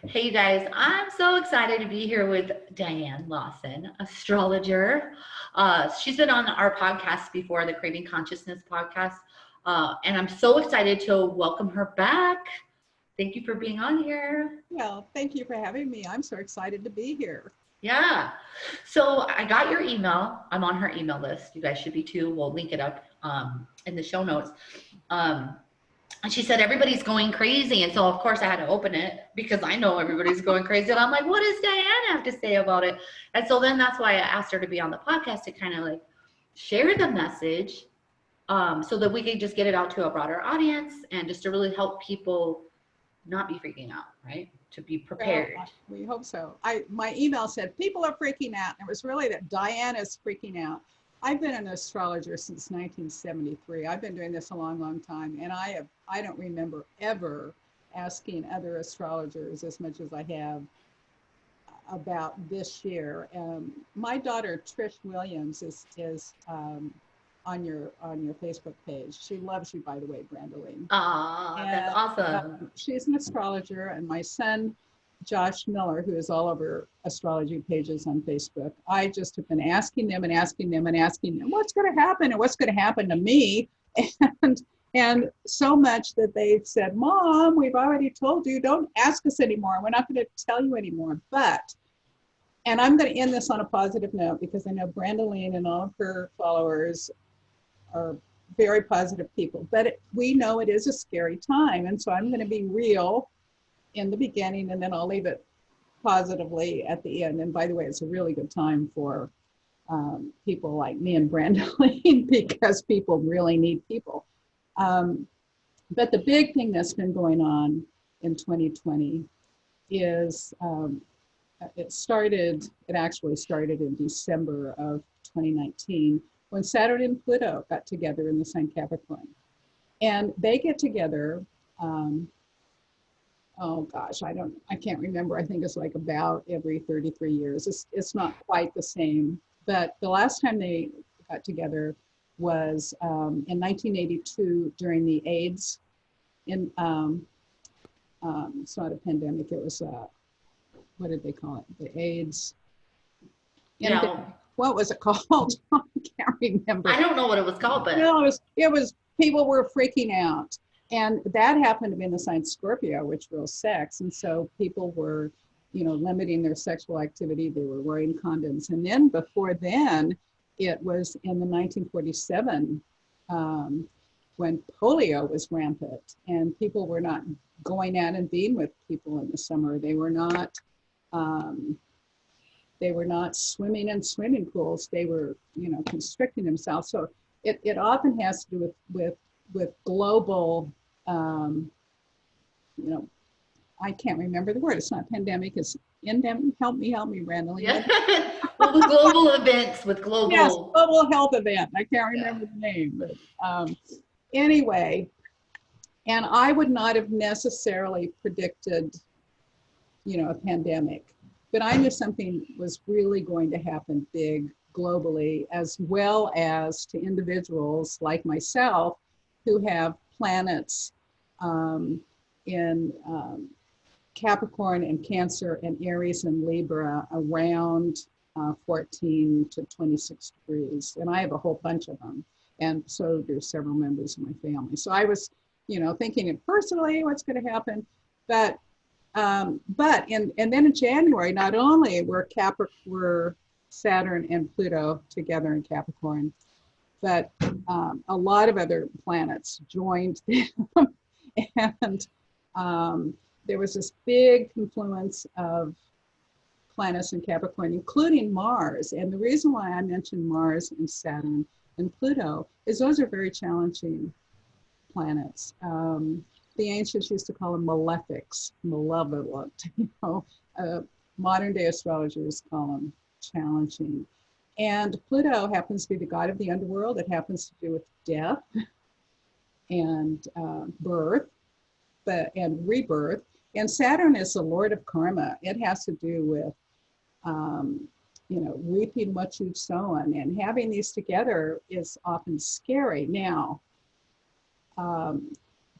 Hey, you guys, I'm so excited to be here with Dianne Lawson, astrologer. She's been on our podcast before, the Craving Consciousness podcast, and I'm so excited to welcome her back. Thank you for being on here. Well, thank you for having me. I'm so excited to be here. Yeah. So I got your email. I'm on her email list. You guys should be too. We'll link it up in the show notes. Um, And she said, everybody's going crazy. And so, of course, I had to open it because I know everybody's going crazy. And I'm like, what does Diane have to say about it? And so then that's why I asked her to be on the podcast to kind of like share the message so that we can just get it out to a broader audience and just to really help people not be freaking out, right? To be prepared. Well, we hope so. My email said people are freaking out. And it was really that Diane is freaking out. I've been an astrologer since 1973. I've been doing this a long, long time. And I don't remember ever asking other astrologers as much as I have about this year. My daughter, Trish Williams, is on your Facebook page. She loves you, by the way, Brandeline. That's awesome. She's an astrologer, and my son, Josh Miller, who is all over astrology pages on Facebook, I just have been asking them, what's going to happen and what's going to happen to me, and so much that they've said, Mom, we've already told you, don't ask us anymore. We're not going to tell you anymore. And I'm going to end this on a positive note because I know Brandeline and all of her followers are very positive people, but we know it is a scary time. And so I'm going to be real in the beginning, and then I'll leave it positively at the end. And by the way, it's a really good time for people like me and Brandeline because people really need people. But the big thing that's been going on in 2020 is it actually started in December of 2019 when Saturn and Pluto got together in the sign Capricorn. And they get together, oh gosh, I can't remember. I think it's like about every 33 years. It's not quite the same, but the last time they got together was in 1982 during the AIDS. It's not a pandemic. It was what did they call it? The AIDS. What was it called? I can't remember. I don't know what it was called, but no, it was people were freaking out, and that happened to be in the sign Scorpio, which rules sex, and so people were, limiting their sexual activity. They were wearing condoms, and then before then, it was in the 1947 when polio was rampant, and people were not going out and being with people in the summer. They were not. They were not swimming in swimming pools. They were, constricting themselves. So it often has to do with global, I can't remember the word. It's not pandemic. It's endemic. Help me, Randall. Yeah. Well, with global events, with global. Yes, global health event. I can't remember the name, but anyway, and I would not have necessarily predicted, a pandemic. But I knew something was really going to happen big globally, as well as to individuals like myself who have planets in Capricorn and Cancer and Aries and Libra around 14 to 26 degrees. And I have a whole bunch of them. And so do several members of my family. So I was, thinking it personally, what's going to happen. But then in January, not only were Saturn and Pluto together in Capricorn, but a lot of other planets joined them. And there was this big confluence of planets in Capricorn, including Mars. And the reason why I mentioned Mars and Saturn and Pluto is those are very challenging planets. The ancients used to call them malefics, malevolent. Modern day astrologers call them challenging. And Pluto happens to be the god of the underworld. It happens to do with death and birth, and rebirth. And Saturn is the lord of karma. It has to do with, reaping what you've sown. And having these together is often scary. Now,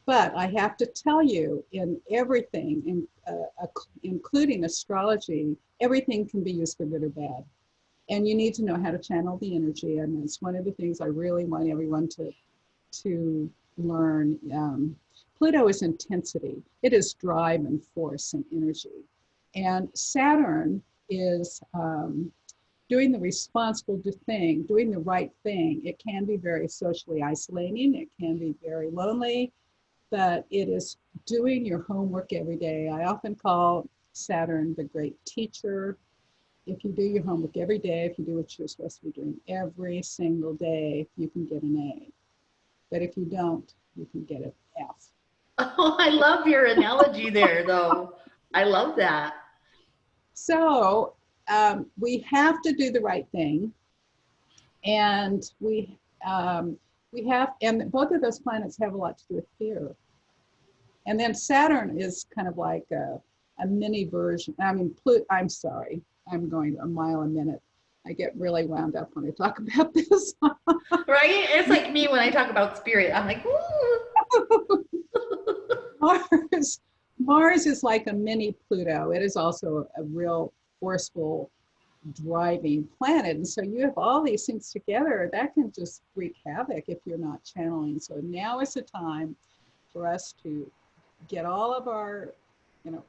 But I have to tell you, in everything, including astrology, everything can be used for good or bad. And you need to know how to channel the energy. And it's one of the things I really want everyone to learn. Pluto is intensity. It is drive and force and energy. And Saturn is doing the responsible thing, doing the right thing. It can be very socially isolating. It can be very lonely, but it is doing your homework every day. I often call Saturn the great teacher. If you do your homework every day, if you do what you're supposed to be doing every single day, you can get an A. But if you don't, you can get an F. Oh, I love your analogy there, though. I love that. So we have to do the right thing, and we have, and both of those planets have a lot to do with fear. And then Saturn is kind of like a mini version. I mean, I'm sorry, I'm going a mile a minute. I get really wound up when I talk about this. Right? It's like me when I talk about spirit. I'm like, ooh. Mars is like a mini Pluto. It is also a real forceful, driving planet. And so you have all these things together that can just wreak havoc if you're not channeling. So now is the time for us to get all of our,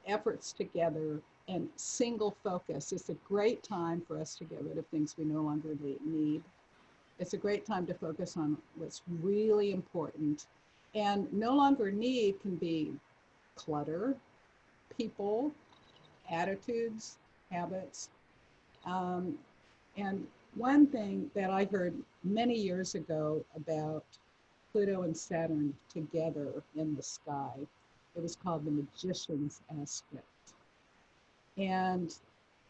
efforts together and single focus. It's a great time for us to get rid of things we no longer need. It's a great time to focus on what's really important. And no longer need can be clutter, people, attitudes, habits. And one thing that I heard many years ago about Pluto and Saturn together in the sky, it was called the magician's aspect. And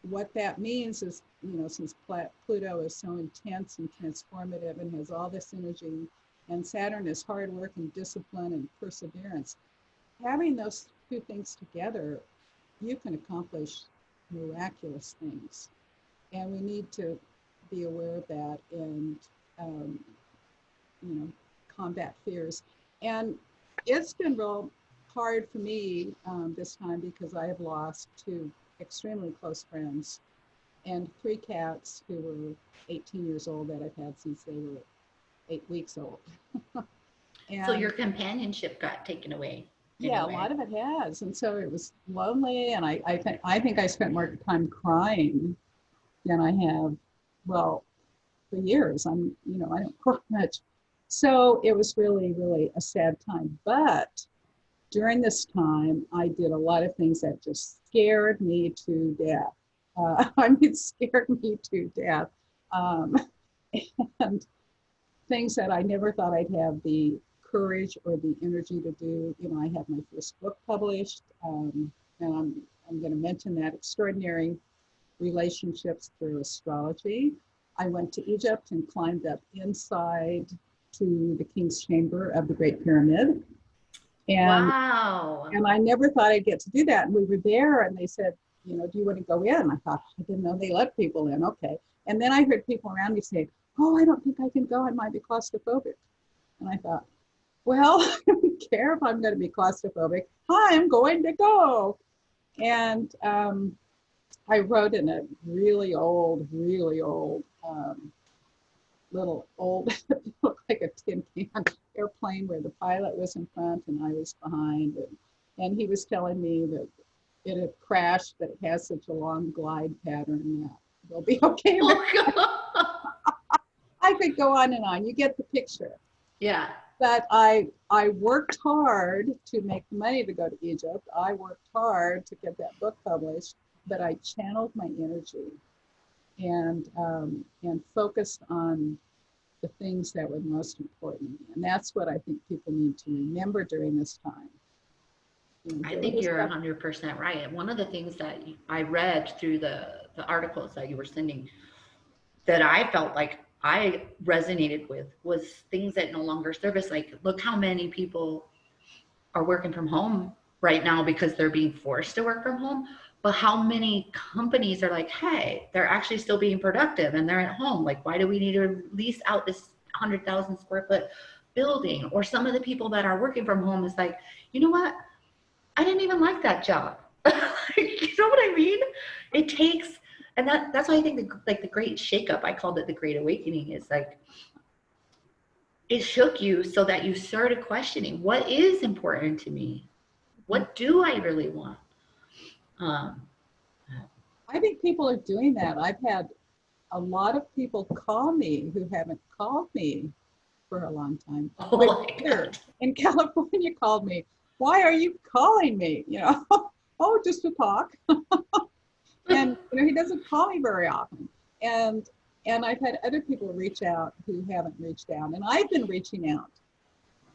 what that means is, since Pluto is so intense and transformative and has all this energy, and Saturn is hard work and discipline and perseverance, having those two things together, you can accomplish miraculous things. And we need to be aware of that and, combat fears. And it's been real hard for me this time because I have lost two extremely close friends and 3 cats who were 18 years old that I've had since they were 8 weeks old. And so your companionship got taken away. Yeah, anyway. A lot of it has. And so it was lonely. And I think I spent more time crying than I have, well, for years. I don't cry much. So it was really, really a sad time. But during this time, I did a lot of things that just scared me to death. It scared me to death. And things that I never thought I'd have the courage or the energy to do. I had my first book published, and I'm going to mention that, Extraordinary Relationships Through Astrology. I went to Egypt and climbed up inside to the King's Chamber of the Great Pyramid. And, wow. And I never thought I'd get to do that. And we were there and they said, do you want to go in? And I thought, I didn't know they let people in. Okay. And then I heard people around me say, oh, I don't think I can go. I might be claustrophobic. And I thought, well, I don't care if I'm going to be claustrophobic. I'm going to go. And I rode in a really old, little old, looked like a tin can airplane where the pilot was in front and I was behind. And he was telling me that it had crashed, but it has such a long glide pattern that they'll be okay with it. I could go on and on. You get the picture. Yeah. But I worked hard to make the money to go to Egypt. I worked hard to get that book published, but I channeled my energy and focused on the things that were most important. And that's what I think people need to remember during this time. I think you're 100% right. One of the things that I read through the articles that you were sending that I felt like I resonated with was things that no longer serve us. Like, look how many people are working from home right now because they're being forced to work from home. But how many companies are like, hey, they're actually still being productive and they're at home. Like, why do we need to lease out this 100,000 square foot building, or some of the people that are working from home is like, you know what? I didn't even like that job. You know what I mean? It takes, and that's why I think the great shakeup, I called it the great awakening, is like, it shook you so that you started questioning, what is important to me? What do I really want? Um, I think people are doing that. I've had a lot of people call me who haven't called me for a long time. oh my Here God. in California called me. Why are you calling me? You know, oh, just to talk. And you know, he doesn't call me very often. And I've had other people reach out who haven't reached out, and I've been reaching out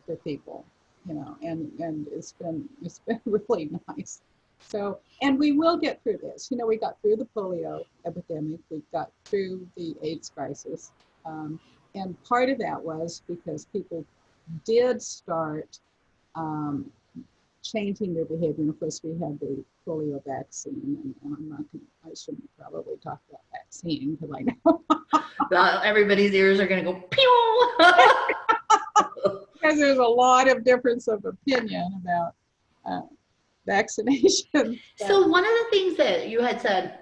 to people, you know, and it's been really nice. So, and we will get through this. You know, we got through the polio epidemic, we got through the AIDS crisis, and part of that was because people did start changing their behavior. And of course, we had the polio vaccine, and I'm not going I shouldn't probably talk about vaccine because I know Everybody's ears are going to go pew. because there's a lot of difference of opinion about vaccination. So one of the things that you had said,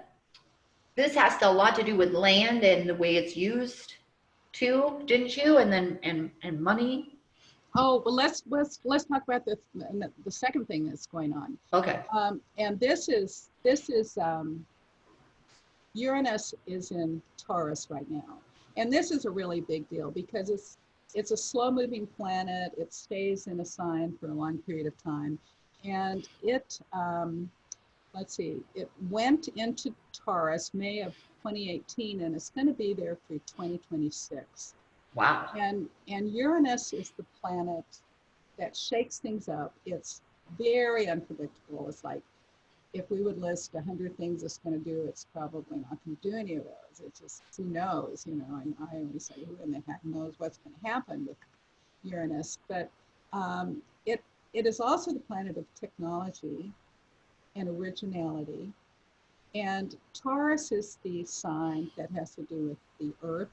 this has a lot to do with land and the way it's used too, didn't you? And then and money. Oh, well, let's talk about the second thing that's going on. Okay. And this is Uranus is in Taurus right now, and this is a really big deal because it's a slow-moving planet. It stays in a sign for a long period of time, and it let's see, it went into Taurus May of 2018, and it's going to be there through 2026. Wow. And Uranus is the planet that shakes things up. It's very unpredictable. It's like if we would list 100 things it's going to do, it's probably not going to do any of those. It's just, who knows, you know. And I always say, who in the heck knows what's going to happen with Uranus? But it is also the planet of technology and originality. And Taurus is the sign that has to do with the earth,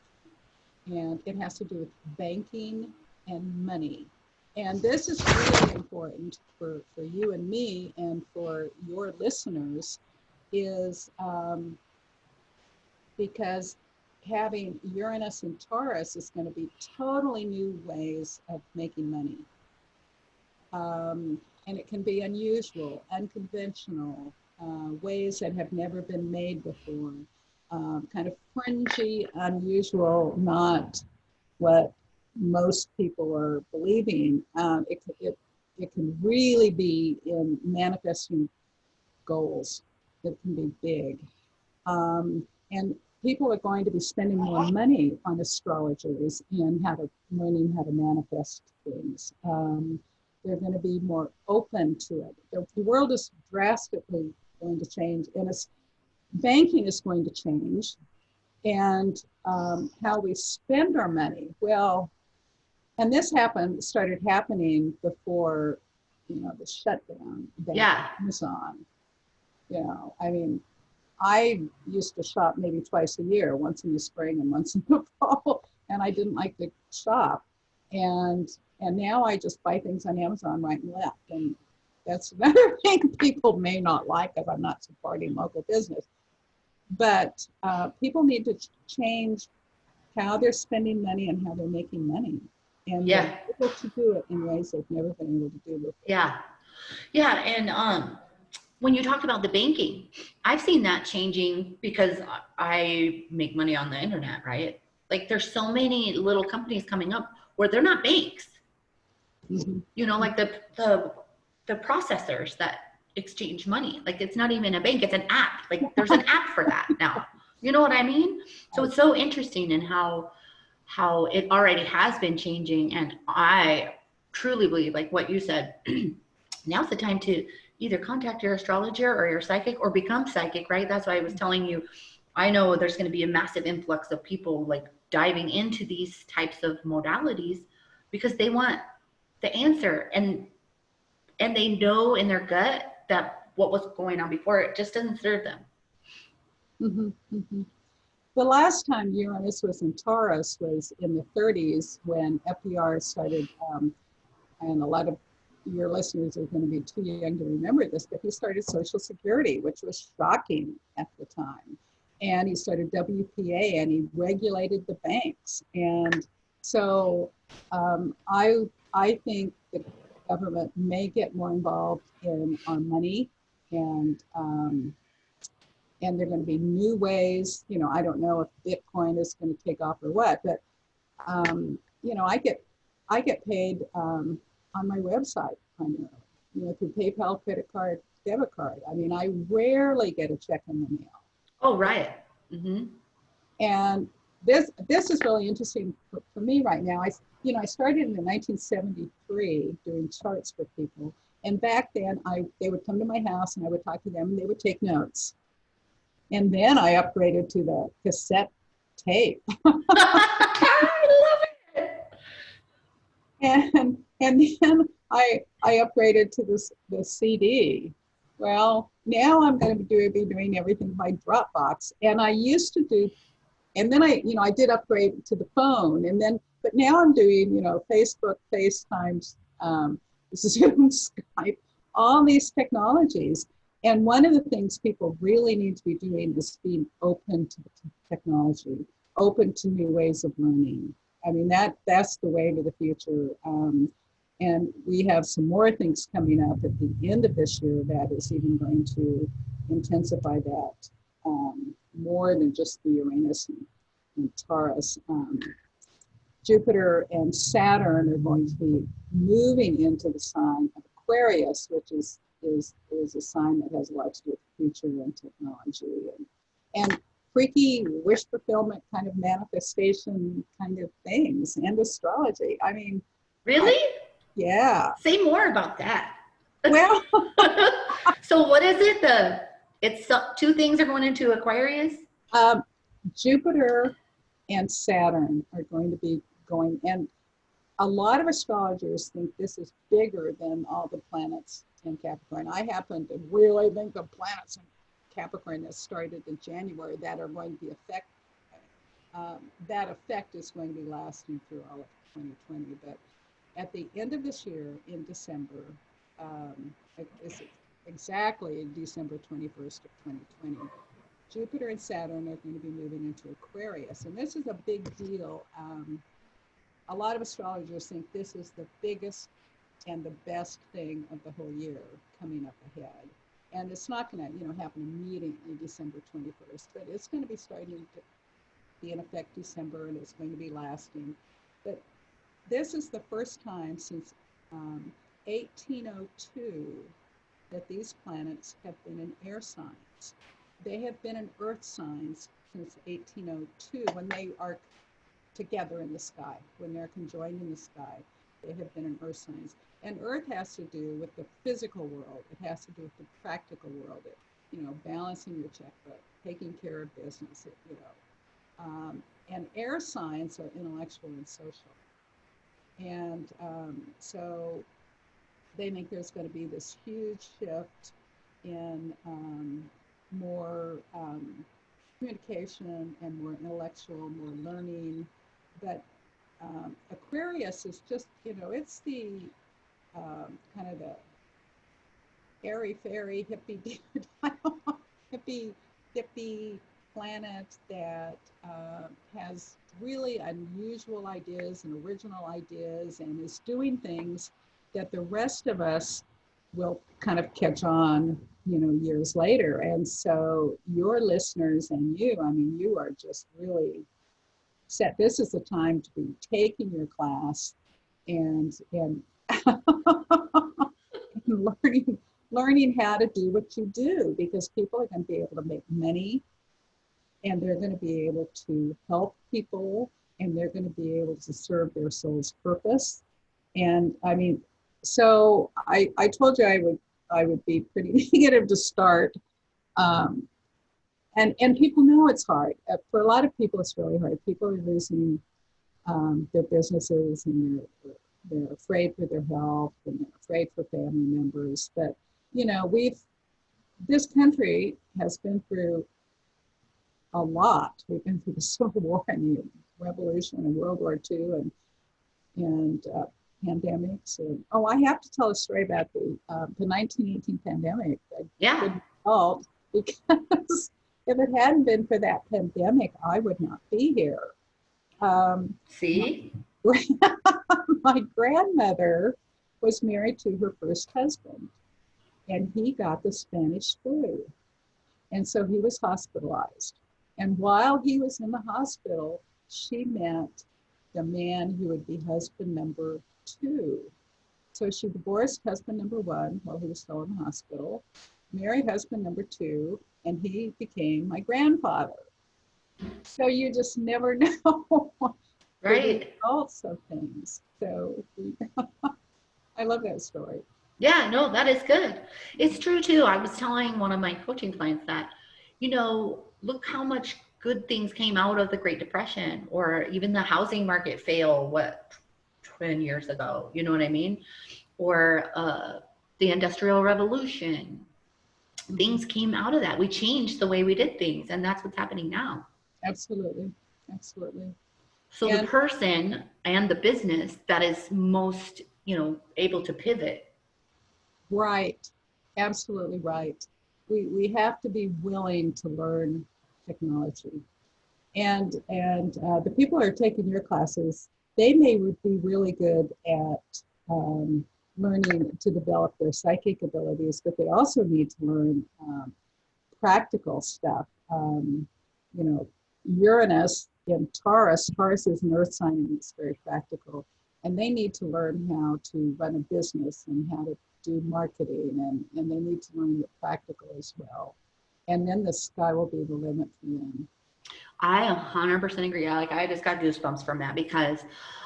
and it has to do with banking and money. And this is really important for you and me and for your listeners, is because having Uranus and Taurus is going to be totally new ways of making money. And it can be unusual, unconventional, ways that have never been made before. Kind of fringy, unusual, not what most people are believing. It can really be in manifesting goals that can be big. And people are going to be spending more money on astrologers and learning how to manifest things. They're going to be more open to it. The world is drastically going to change, and banking is going to change, and how we spend our money. Well, and this started happening before, you know, the shutdown. Yeah. Amazon. You know, I mean, I used to shop maybe twice a year, once in the spring and once in the fall, and I didn't like to shop. And now I just buy things on Amazon right and left. And that's another thing people may not like, if I'm not supporting local business. But people need to change how they're spending money and how they're making money. And they're able to do it in ways they've never been able to do before. Yeah. Yeah. And when you talked about the banking, I've seen that changing because I make money on the internet, right? Like there's so many little companies coming up where they're not banks. Mm-hmm. You know, like the processors that exchange money. Like it's not even a bank, it's an app. Like there's an app for that now. You know what I mean? So it's so interesting in how it already has been changing. And I truly believe, like what you said, now's the time to either contact your astrologer or your psychic or become psychic, right? That's why I was telling you, I know there's going to be a massive influx of people like diving into these types of modalities because they want the answer, and they know in their gut that what was going on before, it just doesn't serve them. Mm-hmm, mm-hmm. The last time Uranus was in Taurus was in the 30s when FDR started, and a lot of your listeners are going to be too young to remember this, but he started Social Security, which was shocking at the time. And he started WPA, and he regulated the banks. And so I think the government may get more involved in our money, and there are going to be new ways. You know, I don't know if Bitcoin is going to take off or what, but you know, I get paid on my website primarily, you know, through PayPal, credit card, debit card. I mean, I rarely get a check in the mail. Oh, right. Mm-hmm. And this is really interesting for me right now. I started in 1973 doing charts for people, and back then they would come to my house and I would talk to them and they would take notes. And then I upgraded to the cassette tape. I love it. And then I upgraded to the CD. Well, now I'm going to be doing everything by Dropbox. And I used to do, and then I did upgrade to the phone. And then, but now I'm doing, Facebook, FaceTime, Zoom, Skype, all these technologies. And one of the things people really need to be doing is being open to technology, open to new ways of learning. I mean, that's the way to the future. And we have some more things coming up at the end of this year that is even going to intensify that more than just the Uranus and Taurus. Jupiter and Saturn are going to be moving into the sign of Aquarius, which is a sign that has a lot to do with the future and technology and freaky wish fulfillment kind of manifestation kind of things, and astrology. I mean, really? Yeah. Say more about that. Well, so what is it? It's two things are going into Aquarius? Jupiter and Saturn are going to be going, and a lot of astrologers think this is bigger than all the planets in Capricorn. I happen to really think the planets in Capricorn that started in January that are going to be that effect is going to be lasting through all of 2020. But at the end of this year, in December, it's exactly December 21st of 2020, Jupiter and Saturn are going to be moving into Aquarius. And this is a big deal. A lot of astrologers think this is the biggest and the best thing of the whole year coming up ahead. And it's not going to, happen immediately December 21st, but it's going to be starting to be in effect December, and it's going to be lasting. But this is the first time since 1802 that these planets have been in air signs. They have been in earth signs since 1802 when they are together in the sky, when they're conjoined in the sky. They have been in earth signs. And earth has to do with the physical world. It has to do with the practical world. Balancing your checkbook, taking care of business, and air signs are intellectual and social. And so they think there's going to be this huge shift in more communication and more intellectual, more learning. But Aquarius is just, it's the kind of the airy-fairy hippie hippie planet that has really unusual ideas and original ideas and is doing things that the rest of us will kind of catch on, years later. And so your listeners and you are just really set. This is the time to be taking your class and learning how to do what you do, because people are going to be able to make money, and they're going to be able to help people, and they're going to be able to serve their soul's purpose. And I mean, so I told you I would be pretty negative to start. And people know it's hard. For a lot of people, it's really hard. People are losing their businesses, and they're afraid for their health, and they're afraid for family members. But, this country has been through a lot. We've been through the Civil War and the Revolution and World War II and pandemics. And, oh, I have to tell a story about the 1918 pandemic. I Yeah. couldn't fault because if it hadn't been for that pandemic, I would not be here. My, See? my grandmother was married to her first husband, and he got the Spanish flu. And so he was hospitalized. And while he was in the hospital, she met the man who would be husband number 2. So she divorced husband number 1 while he was still in the hospital, married husband number 2, and he became my grandfather. So you just never know Right. the results of things. So I love that story. Yeah, no, that is good. It's true too. I was telling one of my coaching clients that, look how much good things came out of the Great Depression or even the housing market fail, 10 years ago, you know what I mean? Or the Industrial Revolution. Things came out of that. We changed the way we did things, and that's what's happening now. Absolutely. Absolutely. So the And person and the business that is most, able to pivot. right. Absolutely right. We have to be willing to learn technology. And the people who are taking your classes, they may be really good at learning to develop their psychic abilities, but they also need to learn practical stuff. You know, Uranus in Taurus, Taurus is an earth sign and it's very practical. And they need to learn how to run a business and how to do marketing, and they need to learn the practical as well. And then the sky will be the limit for them. I 100% agree. I just got goosebumps from that because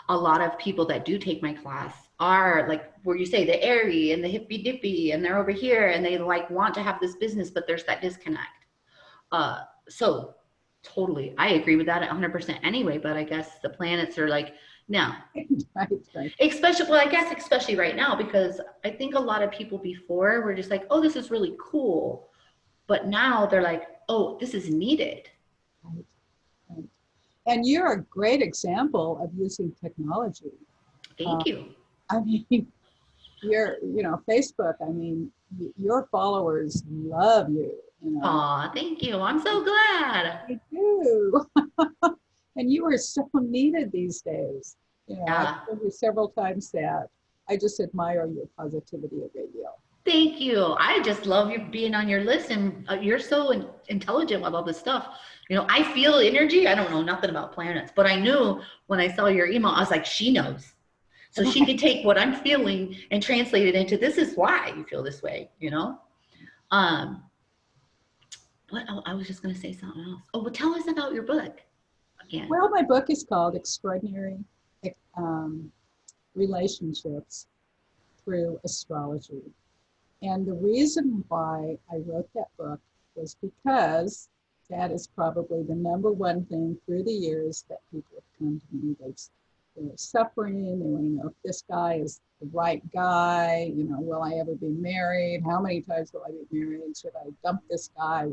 a lot of people that do take my class are like where you say the airy and the hippy dippy, and they're over here and they like want to have this business, but there's that disconnect. So totally, I agree with that 100% anyway. But I guess the planets are like no, Right. especially well, I guess especially right now because I think a lot of people before were just like, oh, this is really cool, but now they're like, oh, this is needed. Right. Right. And you're a great example of using technology. Thank you. I mean, Facebook, I mean, your followers love you, Aw, thank you. I'm so glad. They do. And you are so needed these days. I've Yeah. told you several times that I just admire your positivity a great deal. Thank you. I just love you being on your list, and you're so intelligent with all this stuff. I feel energy. I don't know nothing about planets, but I knew when I saw your email, I was like, she knows. So she could take what I'm feeling and translate it into this is why you feel this way. Um, I was just going to say something else. Oh, well, tell us about your book again. Well, my book is called Extraordinary Relationships Through Astrology. And the reason why I wrote that book was because that is probably the number one thing through the years that people have come to me. They're suffering. They want to know if this guy is the right guy. Will I ever be married? How many times will I be married? Should I dump this guy?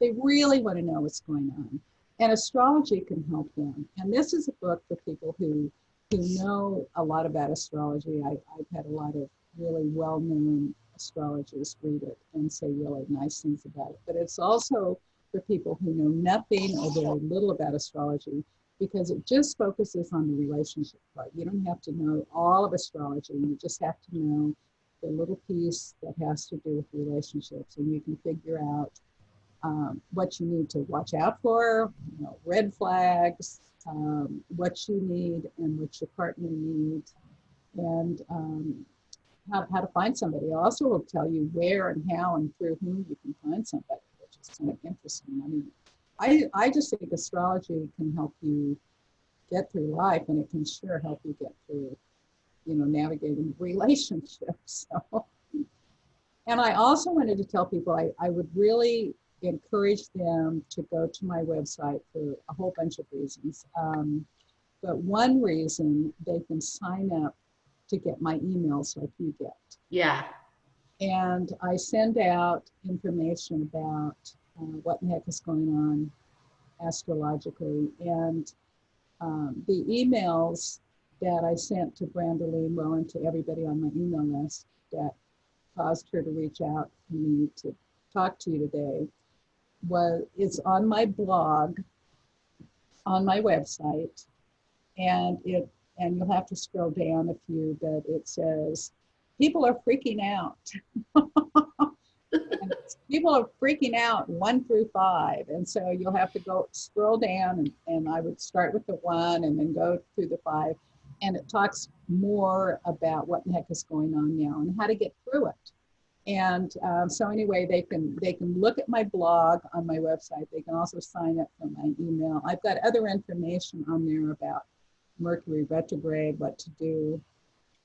They really want to know what's going on. And astrology can help them. And this is a book for people who know a lot about astrology. I've had a lot of really well-known astrologers read it and say really nice things about it. But it's also for people who know nothing or very little about astrology, because it just focuses on the relationship part. You don't have to know all of astrology. You just have to know the little piece that has to do with relationships, and you can figure out what you need to watch out for, red flags, what you need and what your partner needs, and how to find somebody. I also will tell you where and how and through whom you can find somebody, which is kind of interesting. I mean, I just think astrology can help you get through life, and it can sure help you get through, navigating relationships. So, and I also wanted to tell people I would really encourage them to go to my website for a whole bunch of reasons. But one reason, they can sign up to get my emails like you get. Yeah. And I send out information about what the heck is going on astrologically. And the emails that I sent to Brandaline, well, and to everybody on my email list that caused her to reach out to me to talk to you today it's on my blog, on my website, and you'll have to scroll down a few, but it says, people are freaking out. People are freaking out 1 through 5. And so you'll have to go scroll down, and I would start with the 1 and then go through the 5. And it talks more about what the heck is going on now and how to get through it. And so anyway, they can look at my blog on my website. They can also sign up for my email. I've got other information on there about Mercury retrograde, what to do,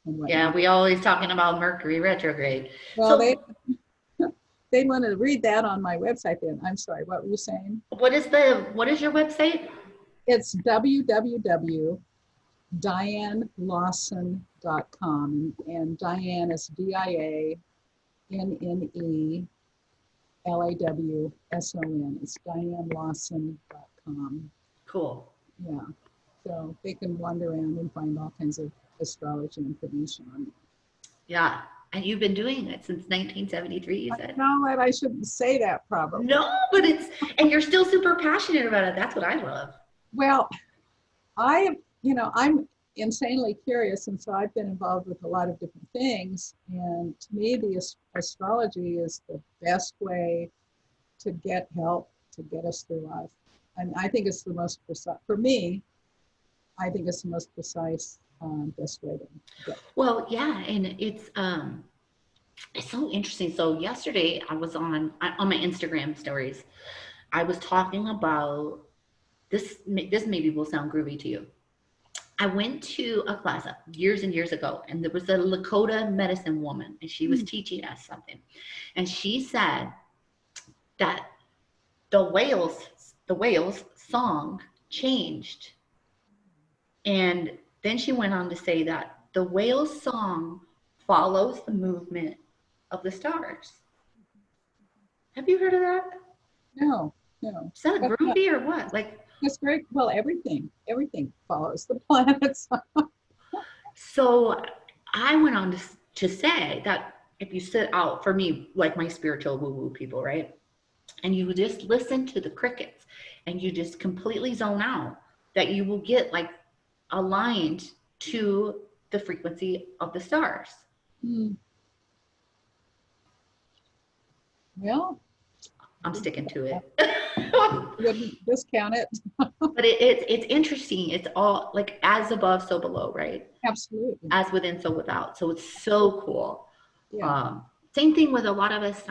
and what. Yeah, we always talking about Mercury retrograde. Well, So they want to read that on my website. Then I'm sorry, what were you saying? what is your website? It's www.diannelawson.com, and Dianne is DIANNELAWSON. It's DianneLawson.com. Cool. Yeah, so they can wander around and find all kinds of astrology information on it. Yeah, and you've been doing it since 1973, you said? No, I shouldn't say that probably. No, but and you're still super passionate about it. That's what I love. Well, I'm insanely curious, and so I've been involved with a lot of different things. And to me, the astrology is the best way to get help, to get us through life. And I think it's the most precise, for me, I think it's the most precise, best way to get. Well, yeah, and it's so interesting. So yesterday I was on my Instagram stories. I was talking about this. This maybe will sound groovy to you. I went to a class years and years ago, and there was a Lakota medicine woman, and she was teaching us something. And she said that the whales song changed. And then she went on to say that the whale's song follows the movement of the stars. Have you heard of that? No. Is that groovy or what? Like, that's very well. Everything follows the planets. So I went on to say that if you sit out, for me, like my spiritual woo-woo people, right? And you just listen to the crickets and you just completely zone out, that you will get like aligned to the frequency of the stars. Well, I'm sticking to it. Wouldn't discount it. But it's interesting. It's all like as above, so below, right? Absolutely. As within, so without. So it's so cool. Yeah. Same thing with a lot of us.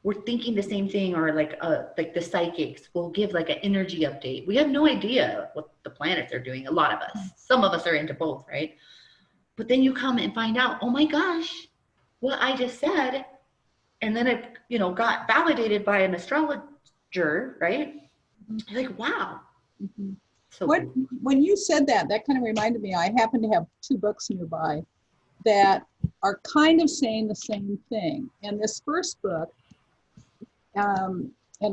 We're thinking the same thing, or like the psychics will give like an energy update. We have no idea what the planets are doing. A lot of us. Some of us are into both, right? But then you come and find out, oh my gosh, what I just said, and then it got validated by an astrologer, right? You're like, wow. So when you said that kind of reminded me, I happen to have 2 books nearby that are kind of saying the same thing. And this first book, and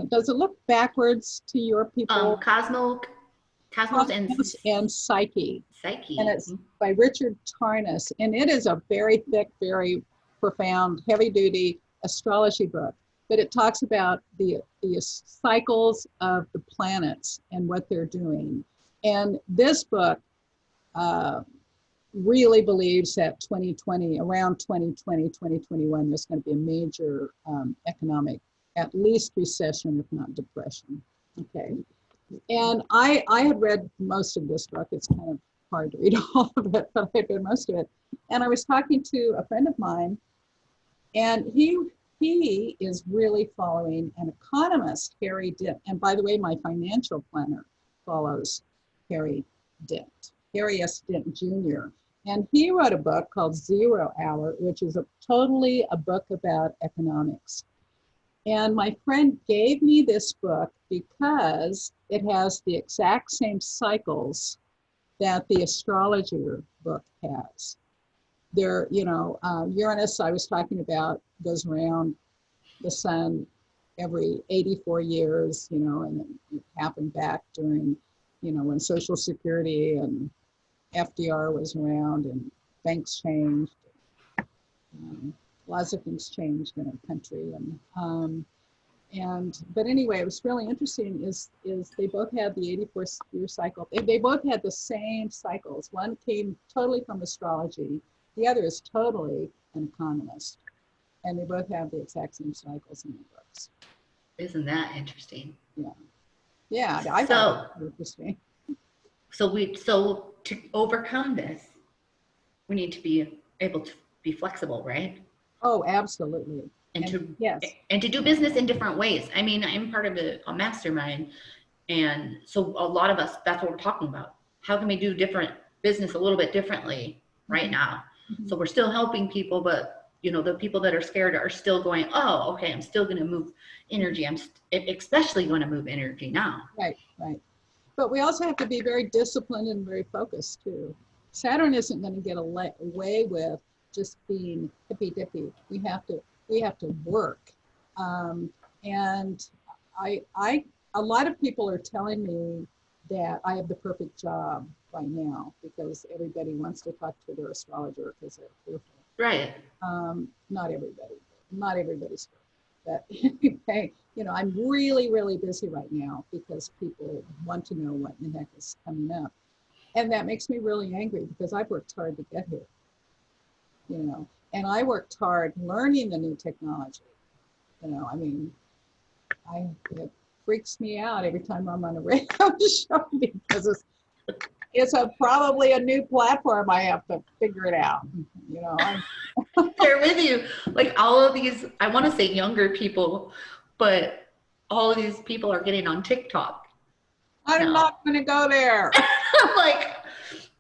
does it look backwards to your people? Cosmos and Psyche. Psyche. And it's by Richard Tarnas. And it is a very thick, very profound, heavy-duty astrology book. But it talks about the cycles of the planets and what they're doing. And this book really believes that 2020, around 2020, 2021, there's going to be a major economic, at least recession, if not depression. Okay. And I had read most of this book. It's kind of hard to read all of it, but I read most of it. And I was talking to a friend of mine, and he is really following an economist, Harry Dent. And by the way, my financial planner follows Harry S. Dent Jr. And he wrote a book called 0 Hour, which is totally a book about economics. And my friend gave me this book because it has the exact same cycles that the Astrologer book has. Uranus, I was talking about, goes around the sun every 84 years, you know, and it happened back during, you know, when Social Security and FDR was around and banks changed. Lots of things changed in our country. But anyway, it was really interesting is they both had the 84-year cycle. They both had the same cycles. One came totally from astrology. The other is totally an economist. And they both have the exact same cycles in their books. Isn't that interesting? Yeah. Yeah, I thought it was interesting. So to overcome this, we need to be able to be flexible, right? Oh, absolutely. And to yes. And to do business in different ways. I mean, I'm part of a mastermind, and so a lot of us, that's what we're talking about. How can we do different business a little bit differently right now? Mm-hmm. So we're still helping people, but you know, the people that are scared are still going, oh, okay, I'm still going to move energy. I'm especially going to move energy now. Right, right. But we also have to be very disciplined and very focused too. Saturn isn't going to get away with just being hippy dippy. We have to work. And a lot of people are telling me that I have the perfect job right now because everybody wants to talk to their astrologer because they're fearful. Right. Not everybody's but okay, you know, I'm really, really busy right now because people want to know what in the heck is coming up. And that makes me really angry because I've worked hard to get here, you know, and I worked hard learning the new technology. You know, I mean, it freaks me out every time I'm on a radio show because it's probably a new platform. I have to figure it out. You know, they're with you. Like all of these, I want to say younger people, but all of these people are getting on TikTok. I'm not going to go there. Like,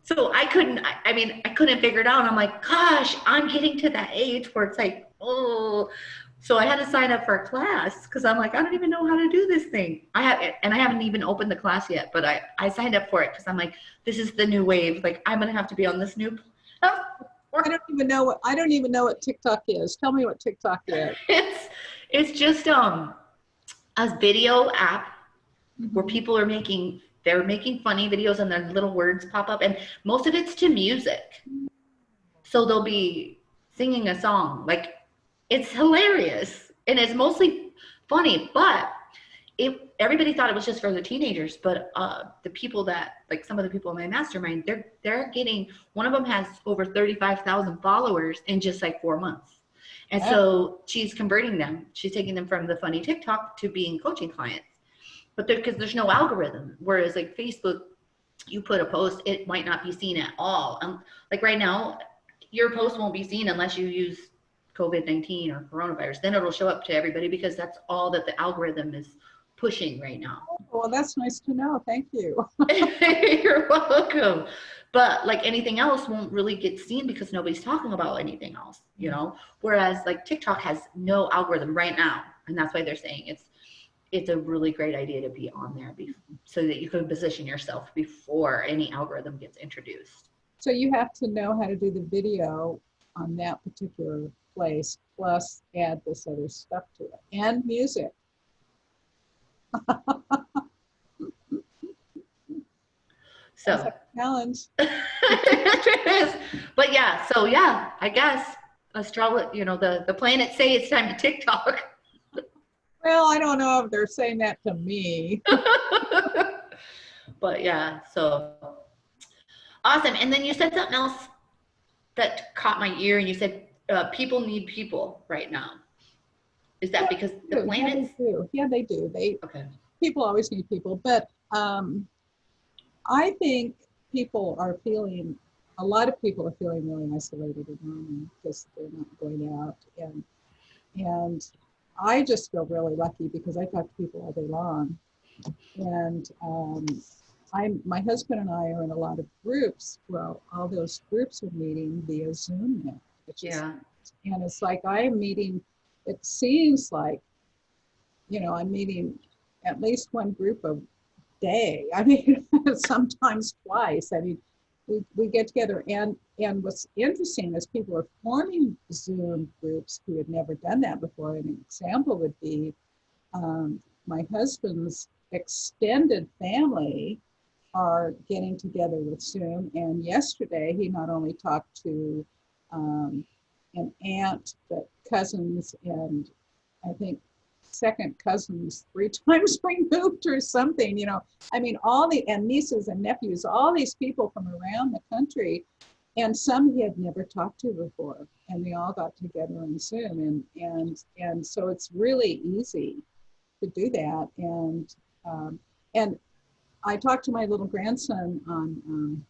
so I couldn't figure it out. I'm like, gosh, I'm getting to that age where it's like, oh. So I had to sign up for a class because I'm like, I don't even know how to do this thing. I haven't even opened the class yet, but I signed up for it because I'm like, this is the new wave. Like, I'm gonna have to be on this new. I don't even know what TikTok is. Tell me what TikTok is. It's just a video app where people are making funny videos and their little words pop up, and most of it's to music. So they'll be singing a song. Like, it's hilarious and it's mostly funny, but everybody thought it was just for the teenagers, but the people that, like some of the people in my mastermind, they're getting, one of them has over 35,000 followers in just like 4 months. And so she's converting them. She's taking them from the funny TikTok to being coaching clients. But because there's no algorithm, whereas like Facebook, you put a post, it might not be seen at all. Like right now, your post won't be seen unless you use COVID-19 or coronavirus. Then it'll show up to everybody because that's all that the algorithm is pushing right now. Well, that's nice to know. Thank you. You're welcome. But like anything else won't really get seen because nobody's talking about anything else, you know? Whereas like TikTok has no algorithm right now. And that's why they're saying it's a really great idea to be on there so that you can position yourself before any algorithm gets introduced. So you have to know how to do the video on that particular place, plus add this other stuff to it, and music. So that's a challenge. But yeah, so yeah, I guess astrology, you know, the planets say it's time to TikTok. Well, I don't know if they're saying that to me. But yeah, so awesome. And then you said something else that caught my ear, and you said people need people right now. Is that because the planets? Yeah, they do. Okay. People always need people, but I think a lot of people are feeling really isolated at home because they're not going out, and I just feel really lucky because I talk to people all day long, and my husband and I are in a lot of groups. Well, all those groups are meeting via Zoom now, and it's like I'm meeting. It seems like, you know, I'm meeting at least one group a day. I mean, sometimes twice. I mean, we get together, and what's interesting is people are forming Zoom groups who had never done that before. An example would be my husband's extended family are getting together with Zoom. And yesterday, he not only talked to an aunt, but cousins, and I think second cousins 3 times removed or something, you know. I mean, and nieces and nephews, all these people from around the country, and some he had never talked to before, and they all got together on Zoom, and so it's really easy to do that. And I talked to my little grandson on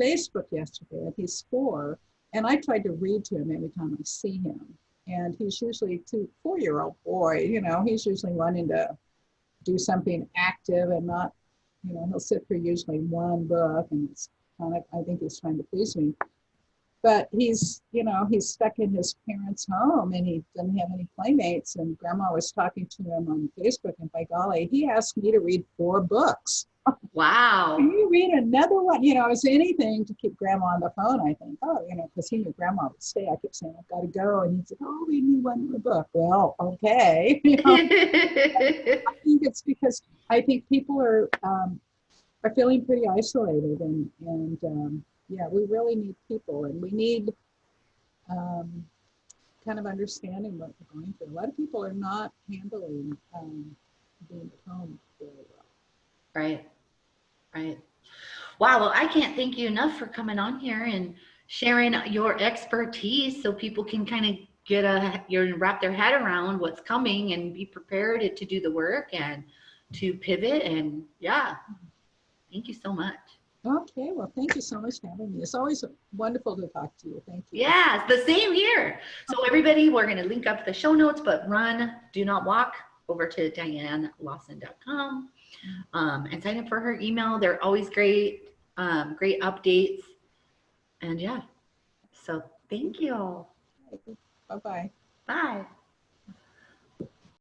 Facebook yesterday, and he's 4, and I tried to read to him every time I see him. And he's usually 4-year-old boy, you know, he's usually wanting to do something active and not, you know, he'll sit for usually one book, and it's kind of, I think he's trying to please me. But he's, you know, he's stuck in his parents' home, and he doesn't have any playmates. And Grandma was talking to him on Facebook, and by golly, he asked me to read 4 books. Wow. Can you read another one? You know, it's anything to keep Grandma on the phone, I think. Oh, you know, because he knew Grandma would stay. I kept saying, I've got to go. And he'd say, oh, read me one more book. Well, okay. You know, I think it's because I think people are feeling pretty isolated. And yeah, we really need people. And we need kind of understanding what we're going through. A lot of people are not handling being at home very well. Right. Right. Wow. Well, I can't thank you enough for coming on here and sharing your expertise so people can kind of wrap their head around what's coming and be prepared to do the work and to pivot. And yeah, thank you so much. Okay, well, thank you so much for having me. It's always wonderful to talk to you. Thank you. Yeah, it's the same here. So everybody, we're going to link up the show notes, but do not walk over to DianneLawson.com and sign up for her email. They're always great, great updates. And yeah, so thank you. Bye-bye. Bye.